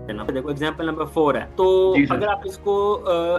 देना। देखो example number 4 है, तो जी सर। अगर आप इसको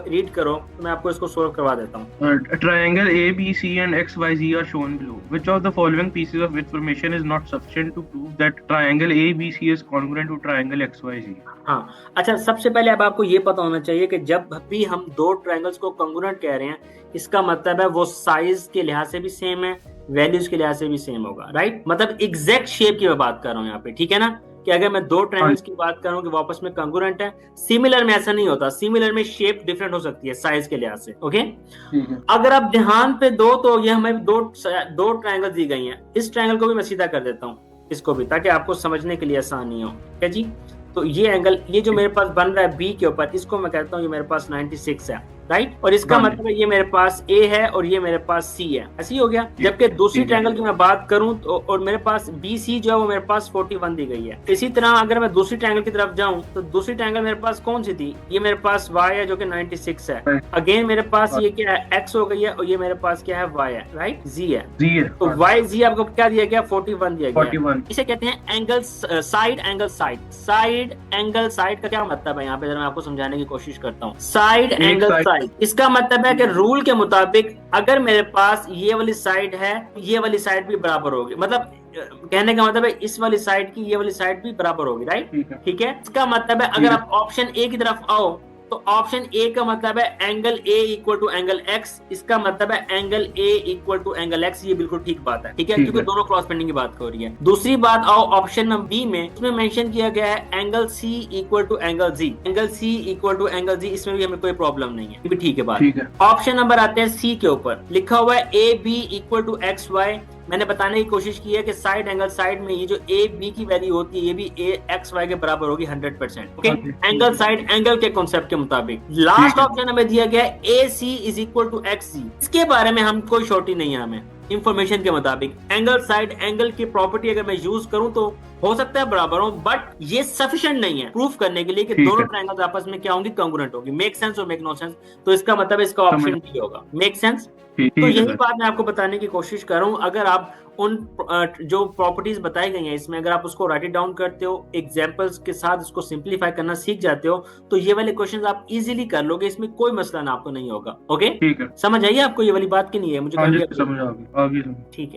रीड करो तो मैं आपको इसको सोल्व करवा देता हूँ। Triangle ABC and XYZ are shown below. Which of the following pieces of information is not sufficient to prove that triangle ABC is congruent to triangle XYZ? हाँ, अच्छा, सबसे पहले अब आपको ये पता होना चाहिए कि जब भी हम दो ट्रायंगल्स को कंग्रुएंट कह रहे हैं, इसका मतलब है वो साइज के लिहाज से भी सेम है, वैल्यूज के लिहाज से भी सेम होगा, राइट। मतलब एग्जैक्ट शेप की मैं बात कर रहा हूँ यहाँ पे, ठीक है ना, कि अगर मैं दो हाँ ट्रायंगल्स की बात करूं कि वो आपस में कंग्रुएंट है, सिमिलर में ऐसा नहीं होता, सिमिलर में शेप डिफरेंट हो सकती है साइज के लिहाज से, ओके। ठीक है। अगर आप ध्यान पे दो तो ये हमें दो दो ट्रायंगल दी गई हैं, इस ट्रायंगल को भी मैं सीधा कर देता हूँ, इसको भी, ताकि आपको समझने के लिए आसानी हो, ठीक है जी। तो ये एंगल, ये जो मेरे पास बन रहा है बी के ऊपर, इसको मैं कहता हूँ ये मेरे पास 96 है, राइट। और इसका हाँ जी। मतलब है ये मेरे पास ए है और ये मेरे पास सी है, ऐसे ही हो गया। जबकि दूसरी ठीक है। ट्रायंगल की मैं बात करूं तो, और मेरे पास बी सी जो है वो मेरे पास 41 दी गई है। इसी तरह अगर मैं दूसरी ट्रायंगल की तरफ जाऊं तो दूसरी ट्रायंगल मेरे पास कौन सी थी, ये मेरे पास वाई है जो कि 96 है। हाँ, अगेन मेरे पास ये क्या है, एक्स हो गई है, और ये मेरे पास क्या है, वाई है, राइट, जी है। जी है। तो वाई जी आपको क्या दिया गया, 41 दिया गया है। 41। इसे कहते हैं angle side angle side. Side angle side का क्या मतलब है, यहाँ पे जरा मैं आपको समझाने की कोशिश करता हूँ। साइड एक एंगल साइड। साइड, इसका मतलब है कि रूल के मुताबिक अगर मेरे पास ये वाली साइड है, ये वाली साइड भी बराबर होगी, मतलब कहने का मतलब है इस वाली साइड की ये वाली साइड भी बराबर होगी, राइट। ठीक है। ठीक है, इसका मतलब है ठीक अगर है। आप ऑप्शन ए की तरफ आओ तो ऑप्शन ए का मतलब है angle A equal to angle X, इसका मतलब है angle A equal to angle X, ये बिल्कुल ठीक बात है, ठीक है, ठीक क्योंकि है। दोनों क्रॉस पेंडिंग की बात हो रही है। दूसरी बात आओ ऑप्शन नंबर बी में, इसमें मेंशन किया गया है angle C equal to angle G, angle C equal to angle G, इसमें भी हमें कोई प्रॉब्लम नहीं है, ये भी ठीक है बात। ठीक है। ऑप्शन नंबर आते हैं सी के ऊपर, लिखा हुआ है A B equal to X Y. मैंने बताने की कोशिश की है कि साइड एंगल साइड में ये जो ए बी की वैल्यू होती है ये भी ए एक्स वाई के बराबर होगी 100%, ओके। एंगल साइड एंगल के कॉन्सेप्ट के मुताबिक। लास्ट ऑप्शन हमें दिया गया है ए सी इज इक्वल टू एक्स सी, इसके बारे में हम कोई शॉर्टी नहीं है, हमें इंफॉर्मेशन के मुताबिक एंगल साइड एंगल की प्रॉपर्टी अगर मैं यूज करूं तो हो सकता है बराबर हो, बट ये सफिशिएंट नहीं है प्रूफ करने के लिए कि दोनों ट्रायंगल्स आपस में क्या होंगी, कांग्रुएंट होगी। मेक सेंस और मेक नो सेंस, तो इसका मतलब इसका ऑप्शन डी होगा, मेक सेंस। तो यही बात मैं आपको बताने की कोशिश कर रहा हूं। अगर आप उन जो प्रॉपर्टीज बताई गई हैं इसमें, अगर आप उसको राइट इट डाउन करते हो, एग्जांपल्स के साथ उसको सिंपलीफाई करना सीख जाते हो, तो ये वाले क्वेश्चंस आप इजीली कर लोगे, इसमें कोई मसला ना आपको नहीं होगा, ओके। ठीक है। समझ आइए आपको ये वाली बात की नहीं है, मुझे हाँ कल जी, भी समझ आ गई। ठीक है।